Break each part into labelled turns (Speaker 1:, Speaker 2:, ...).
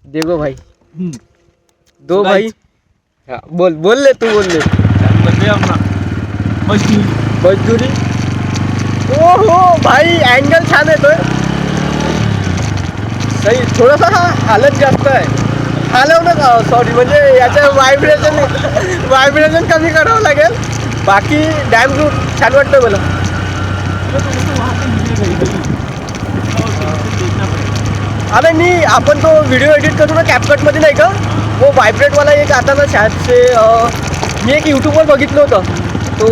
Speaker 1: देखो भाई दो भाई हाँ, बोल ले तू बोल ले मजदूरी ओहो भाई अँगल छान येतोय सही थोडासा हा हालत जास्त आहे हलव ना सॉरी म्हणजे याचं व्हायब्रेशन कमी करावं लागेल बाकी डॅम रूट छान वाटतं मला अरे नाही आपण तो व्हिडिओ एडिट करू ना कॅपकटमध्ये नाही का वो व्हायब्रेटवाला एक आता ना शायद से मी एक यूट्यूबवर बघितलं होतं तो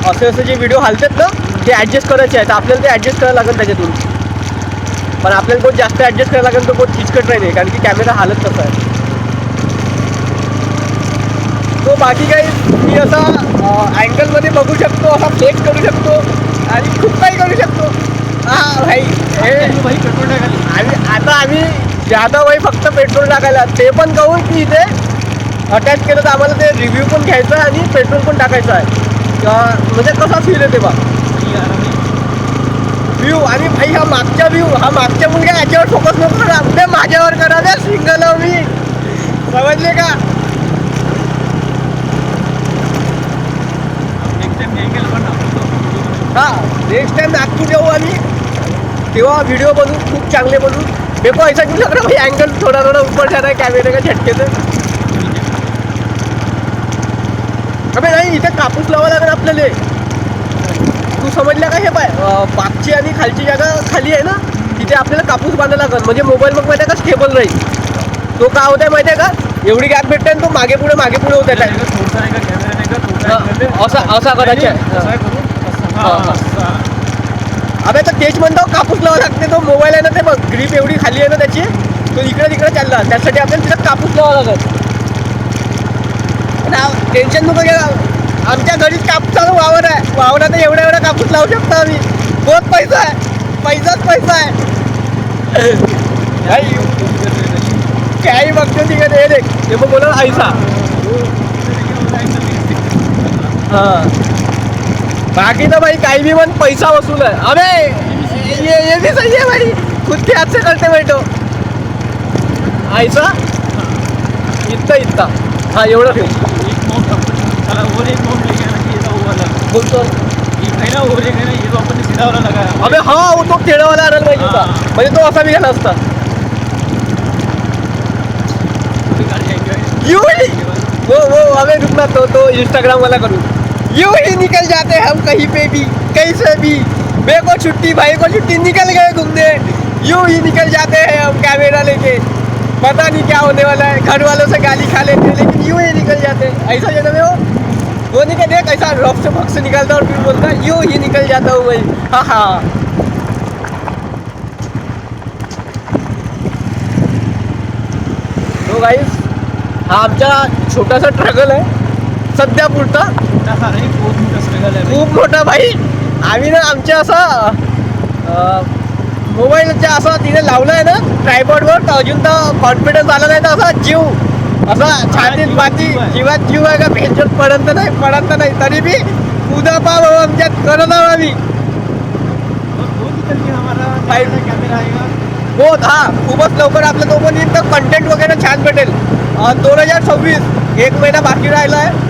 Speaker 1: असे जे व्हिडिओ हलतात ना ते ॲडजस्ट करायचे आहेत आपल्याला ते ॲडजस्ट करायला लागेल त्याच्यातून पण आपल्याला बहुत जास्त ॲडजस्ट करायला लागेल तो बहुत खिचकट नाही कारण की कॅमेरा हालत तसा आहे तो बाकी काही मी असा अँगलमध्ये बघू शकतो असा फ्लेक्स करू शकतो आणि खूप काही करू शकतो हां भाई
Speaker 2: भाई पेट्रोल टाकायला
Speaker 1: आणि आता आम्ही जादा भाई फक्त पेट्रोल टाकायला ते पण कहून की इथे अटॅच केलं तर आम्हाला ते रिव्ह्यू पण घ्यायचं आहे आणि पेट्रोल पण टाकायचं आहे म्हणजे कसा फील येते बा व्ह्यू आणि भाई हा मागच्या मुलगा याच्यावर फोकस नको करा ते माझ्यावर करा द्या सिंगल मी समजले का हां नेक्स्ट टाइम नागपूर येऊ आम्ही तेव्हा व्हिडिओ बनवू खूप चांगले बनवू देखो ऐसा क्यों लग रहा भाई एंगल थोड़ा ऊपर जा रहा है कैमरे का झटके से अबे नाही इथे कापूस लावा लागेल आपल्याला तू समजला का हे पाय मागची आणि खालची जागा खाली आहे ना तिथे आपल्याला कापूस बांधायला लागेल म्हणजे मोबाईल मग माहिती आहे का स्टेबल राहील तो का होत आहे माहिती आहे का एवढी गॅप भेटते तो मागे पुढे होत आहे असा कदाचित अबे तर तेच म्हणतो कापूस लावा लागते तो मोबाईल आहे ना ते बघ ग्रीप एवढी खाली आहे ना त्याची तो इकडे तिकडे चालला त्यासाठी आपल्याला तिथं कापूस लावा लागत टेन्शन नको घ्या आमच्या घरीच कापसाचा वावर आहे वावरात एवढा कापूस लावू शकतो आम्ही बहुत पैसा आहे पैसा आहे काही बघतो तिकडे हे देख हे मग बोला ऐसा हां बाकी तो भाई काही भी मन पैसा वसूल है अबे ये भी सही है भाई खुद के हाथ से करते बैठो ऐसा इतना हाँ एवढं ठेव बोलतो अबे हाँ वो तो टेढ़ावाला आणायला पाहिजे होता म्हणजे तो असा निघाला असता वो अबे रुकना तो इंस्टाग्राम वाला करू यूं ही निकल जाते हम कहीं पे भी कैसे भी बे को छुट्टी भाई को छुट्टी निकल गए घूमने यूं ही निकल जाते हैं हम कैमरा लेके पता नहीं क्या होने वाला है घर वालों से गाली खा लेते हैं लेकिन यूं ही निकल जाते हैं ऐसा जगह में वो नहीं कहते कैसा रफ से भक्त से निकलता और फिर बोलता यूं ही निकल जाता हूँ भाई हाँ तो गाइस हा आमचा छोटासा ट्रगल आहे सध्या पुरता खूप मोठा भाई आम्ही ना आमच्या असं मोबाईलच्या असं तिने लावलं आहे ना ट्रायपॉडवर तर अजून तर कॉन्फिडन्स आला नाही तर असा जीव असा छातीत माती जीवात जीव आहे का भेंचत पडत नाही तरी बी उद्या पाव आमच्यात करत आहोत आम्ही बहुत हा खूपच लवकर आपल्या तो पण येईल तर कंटेंट वगैरे छान भेटेल 2026 एक महिना बाकी राहिला आहे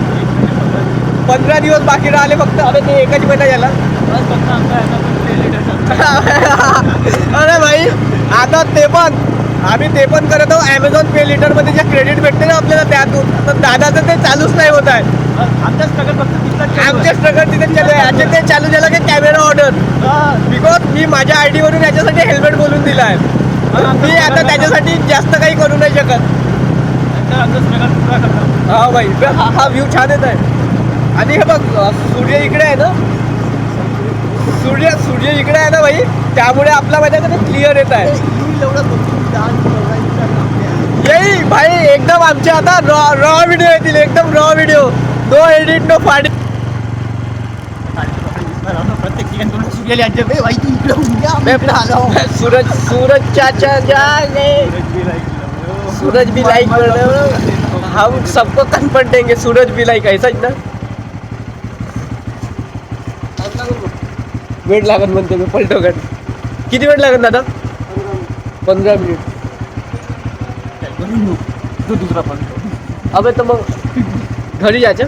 Speaker 1: 15 दिवस बाकी राहिले फक्त अरे ते एकच महिना झाला अरे भाई आता आम्ही ते पण करत आहोत ॲमेझॉन पे लिटरमध्ये जे क्रेडिट भेटते ना आपल्याला त्यातून तर दादाचं ते चालूच नाही होत आहे आमच्या स्ट्रगल तिथे चालू आहे याचे ते चालू झालं की कॅमेरा ऑर्डर बिकॉज मी माझ्या आयडी वरून याच्यासाठी हेल्मेट बोलून दिला आहे मी आता त्याच्यासाठी जास्त काही करू नाही शकत हा भाई हा व्ह्यू छान येत आहे आणि हे बघ सूर्य इकडे आहे ना सूर्य इकडे आहे ना भाई त्यामुळे आपला माहिती आहे क्लिअर येत आहे यही भाई एकदम आमचे आता रॉ व्हिडिओ येतील एकदम raw video no edit no फाडी सूरज चाचा जाने सूरज भी लाइक हम सबको कन्फर्ट देंगे सूरज भी लाइक ऐसा ना वेळ लागत म्हणते मी पलटो किती वेळ लागत दादा 15 मिनिट
Speaker 2: तो दुसरा पण
Speaker 1: अबे तर मग घरी जायचं.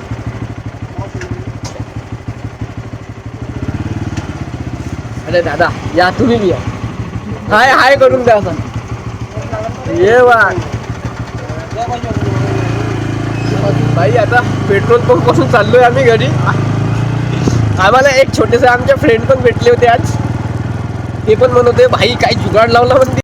Speaker 1: अरे दादा या तुम्ही बी या. हाय हाय करून द्या असं. ये वा भाई आता पेट्रोल पंप पासून चाललोय आम्ही घरी. आम्हाला एक छोटेसे आमचे फ्रेंड पण भेटले होते आज. ते पण म्हणत होते भाई काही जुगाड लावला म्हणते.